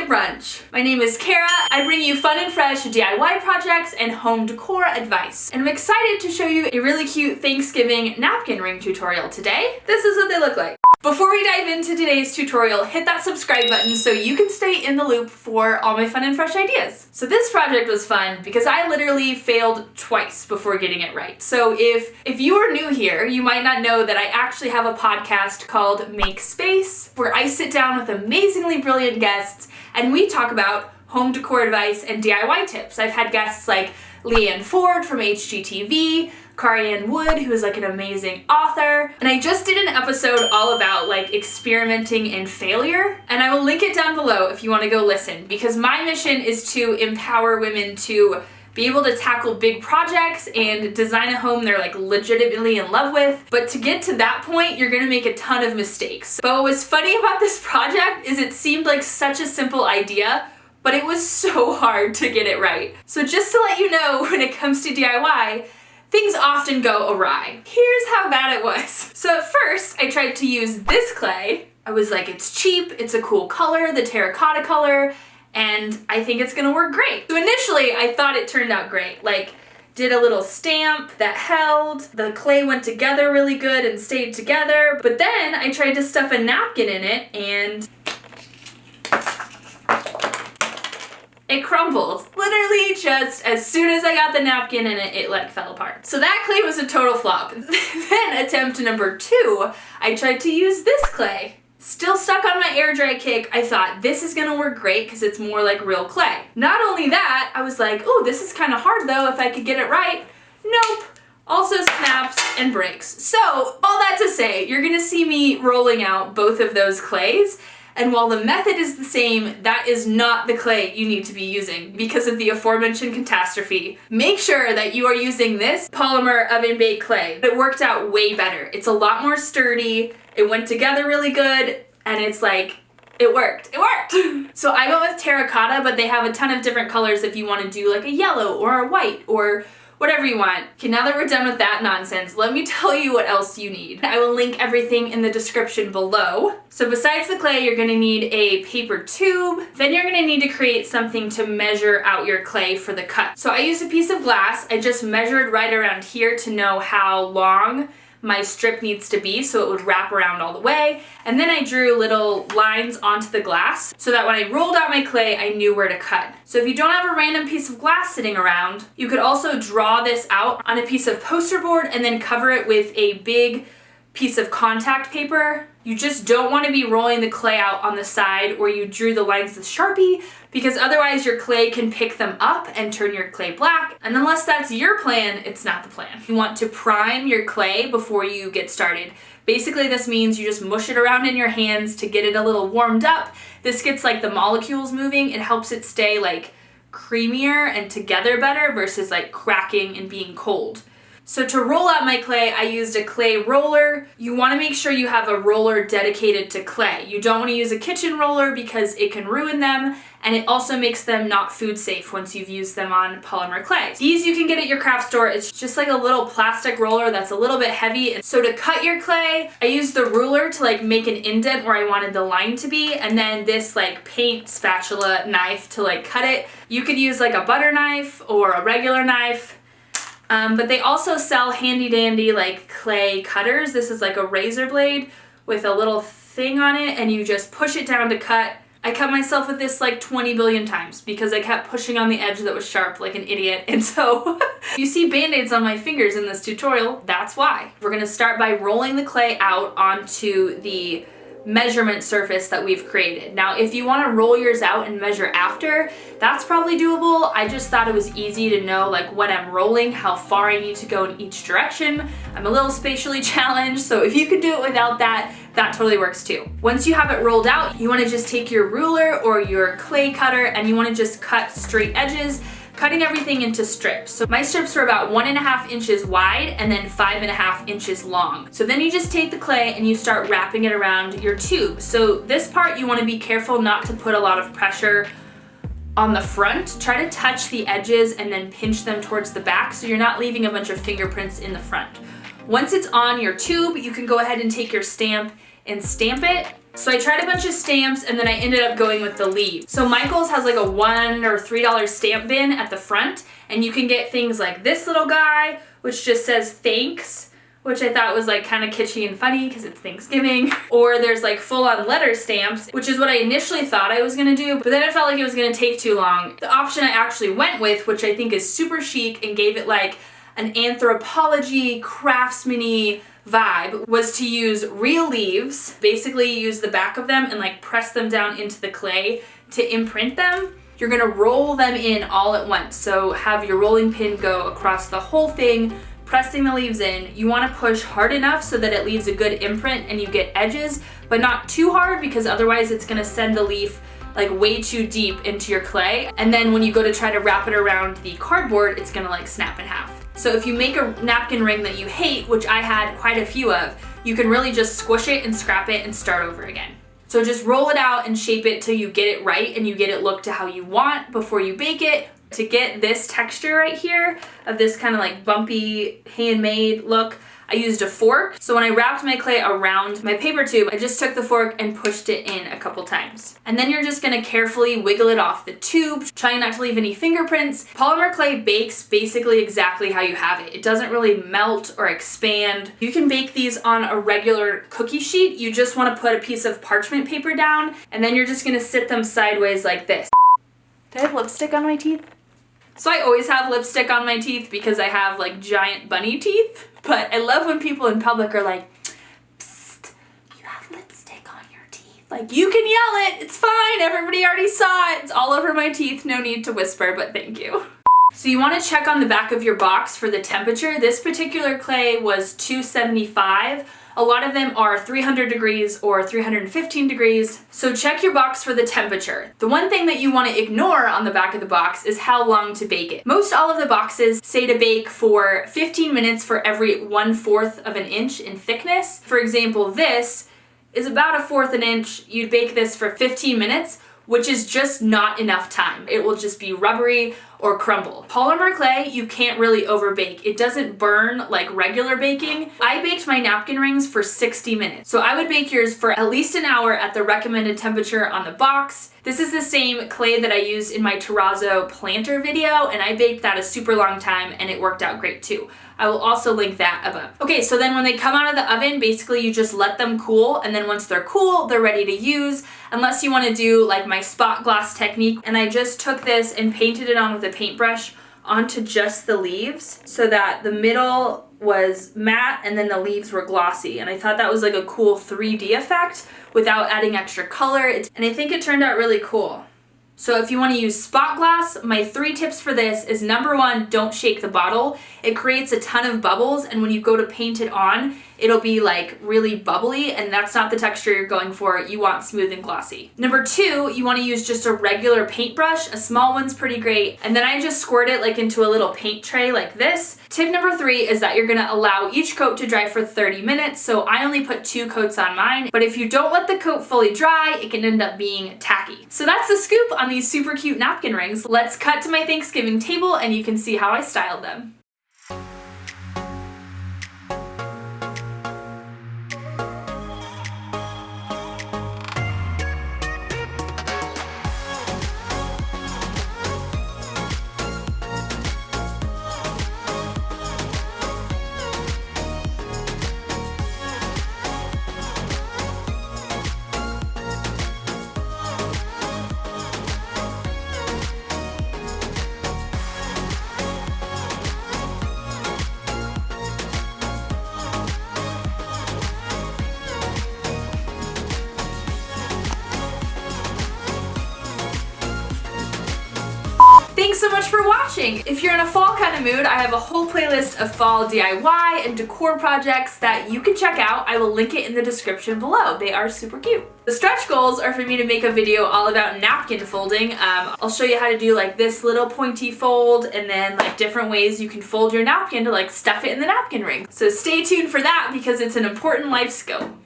Skip Brunch. My name is Cara. I bring you fun and fresh DIY projects and home decor advice. And I'm excited to show you a really cute Thanksgiving napkin ring tutorial today. This is what they look like. Before we dive into today's tutorial, hit that subscribe button so you can stay in the loop for all my fun and fresh ideas. So this project was fun because I literally failed twice before getting it right. So if you are new here, you might not know that I actually have a podcast called Make Space, where I sit down with amazingly brilliant guests and we talk about home decor advice and DIY tips. I've had guests like Leanne Ford from HGTV, Cara Wood, who is like an amazing author. And I just did an episode all about like experimenting and failure. And I will link it down below if you want to go listen, because my mission is to empower women to be able to tackle big projects and design a home they're like legitimately in love with. But to get to that point, you're gonna make a ton of mistakes. But what was funny about this project is it seemed like such a simple idea, but it was so hard to get it right. So just to let you know, when it comes to DIY, things often go awry. Here's how bad it was. So at first, I tried to use this clay. I was like, it's cheap, it's a cool color, the terracotta color, and I think it's gonna work great. So initially, I thought it turned out great. Like, did a little stamp that held, the clay went together really good and stayed together, but then I tried to stuff a napkin in it and it crumbled. Literally just as soon as I got the napkin in it, it like fell apart. So that clay was a total flop. Then attempt number 2, I tried to use this clay. Still stuck on my air dry kick, I thought this is gonna work great because it's more like real clay. Not only that, I was like, oh, this is kind of hard though if I could get it right. Nope. Also snaps and breaks. So all that to say, you're gonna see me rolling out both of those clays. And while the method is the same, that is not the clay you need to be using because of the aforementioned catastrophe. Make sure that you are using this polymer oven baked clay. It worked out way better. It's a lot more sturdy, it went together really good, and it's like, it worked. It worked! So I went with terracotta, but they have a ton of different colors if you want to do like a yellow or a white or whatever you want. Okay, now that we're done with that nonsense, let me tell you what else you need. I will link everything in the description below. So besides the clay, you're gonna need a paper tube. Then you're gonna need to create something to measure out your clay for the cut. So I used a piece of glass. I just measured right around here to know how long my strip needs to be so it would wrap around all the way. And then I drew little lines onto the glass so that when I rolled out my clay, I knew where to cut. So if you don't have a random piece of glass sitting around, you could also draw this out on a piece of poster board and then cover it with a big piece of contact paper. You just don't want to be rolling the clay out on the side where you drew the lines with Sharpie, because otherwise your clay can pick them up and turn your clay black. And unless that's your plan, it's not the plan. You want to prime your clay before you get started. Basically, this means you just mush it around in your hands to get it a little warmed up. This gets like the molecules moving. It helps it stay like creamier and together better versus like cracking and being cold. So to roll out my clay, I used a clay roller. You want to make sure you have a roller dedicated to clay. You don't want to use a kitchen roller because it can ruin them, and it also makes them not food safe once you've used them on polymer clay. These you can get at your craft store. It's just like a little plastic roller that's a little bit heavy. And so to cut your clay, I used the ruler to like make an indent where I wanted the line to be, and then this like paint spatula knife to like cut it. You could use like a butter knife or a regular knife. But they also sell handy dandy like clay cutters. This is like a razor blade with a little thing on it and you just push it down to cut. I cut myself with this like 20 billion times because I kept pushing on the edge that was sharp like an idiot. And so you see band-aids on my fingers in this tutorial, that's why. We're gonna start by rolling the clay out onto the measurement surface that we've created. Now, if you want to roll yours out and measure after, that's probably doable. I just thought it was easy to know like when I'm rolling, how far I need to go in each direction. I'm a little spatially challenged, so if you could do it without that, that totally works too. Once you have it rolled out, you want to just take your ruler or your clay cutter and you want to just cut straight edges, cutting everything into strips. So my strips were about 1.5 inches wide and then 5.5 inches long. So then you just take the clay and you start wrapping it around your tube. So this part you want to be careful not to put a lot of pressure on the front. Try to touch the edges and then pinch them towards the back so you're not leaving a bunch of fingerprints in the front. Once it's on your tube, you can go ahead and take your stamp and stamp it So I tried a bunch of stamps and then I ended up going with the leaves. So Michael's has like a $1 or $3 stamp bin at the front, and you can get things like this little guy, which just says thanks, which I thought was like kind of kitschy and funny because it's Thanksgiving. Or there's like full-on letter stamps, which is what I initially thought I was gonna do, but then it felt like it was gonna take too long. The option I actually went with, which I think is super chic and gave it like an anthropology, craftsman-y vibe, was to use real leaves, basically use the back of them and like press them down into the clay to imprint them. You're gonna roll them in all at once. So have your rolling pin go across the whole thing, pressing the leaves in. You wanna push hard enough so that it leaves a good imprint and you get edges, but not too hard because otherwise it's gonna send the leaf like way too deep into your clay. And then when you go to try to wrap it around the cardboard, it's gonna like snap in half. So if you make a napkin ring that you hate, which I had quite a few of, you can really just squish it and scrap it and start over again. So just roll it out and shape it till you get it right and you get it look to how you want before you bake it. To get this texture right here of this kind of like bumpy handmade look, I used a fork. So when I wrapped my clay around my paper tube, I just took the fork and pushed it in a couple times. And then you're just gonna carefully wiggle it off the tube, trying not to leave any fingerprints. Polymer clay bakes basically exactly how you have it. It doesn't really melt or expand. You can bake these on a regular cookie sheet. You just wanna put a piece of parchment paper down, and then you're just gonna sit them sideways like this. Do I have lipstick on my teeth? So I always have lipstick on my teeth because I have like giant bunny teeth, but I love when people in public are like, psst, you have lipstick on your teeth. Like, you can yell it, it's fine, everybody already saw it. It's all over my teeth, no need to whisper, but thank you. So you want to check on the back of your box for the temperature. This particular clay was 275. A lot of them are 300 degrees or 315 degrees, so check your box for the temperature. The one thing that you want to ignore on the back of the box is how long to bake it. Most all of the boxes say to bake for 15 minutes for every 1/4 of an inch in thickness. For example, this is about 1/4 an inch. You'd bake this for 15 minutes, which is just not enough time. It will just be rubbery or crumble. Polymer clay, you can't really overbake. It doesn't burn like regular baking. I baked my napkin rings for 60 minutes. So I would bake yours for at least an hour at the recommended temperature on the box. This is the same clay that I used in my terrazzo planter video, and I baked that a super long time and it worked out great too. I will also link that above. Okay, so then when they come out of the oven, basically you just let them cool, and then once they're cool, they're ready to use, unless you want to do like my spot glass technique. And I just took this and painted it on with a paintbrush onto just the leaves so that the middle was matte and then the leaves were glossy. And I thought that was like a cool 3D effect without adding extra color. And I think it turned out really cool. So if you want to use spot glass, my 3 tips for this is number 1, don't shake the bottle. It creates a ton of bubbles, and when you go to paint it on, it'll be like really bubbly, and that's not the texture you're going for. You want smooth and glossy. Number 2, you want to use just a regular paintbrush. A small one's pretty great. And then I just squirt it like into a little paint tray like this. Tip number 3 is that you're gonna allow each coat to dry for 30 minutes. So I only put 2 coats on mine, but if you don't let the coat fully dry, it can end up being tacky. So that's the scoop on these super cute napkin rings. Let's cut to my Thanksgiving table and you can see how I styled them. Thanks so much for watching! If you're in a fall kind of mood, I have a whole playlist of fall DIY and decor projects that you can check out. I will link it in the description below. They are super cute. The stretch goals are for me to make a video all about napkin folding. I'll show you how to do like this little pointy fold and then like different ways you can fold your napkin to like stuff it in the napkin ring. So stay tuned for that because it's an important life skill.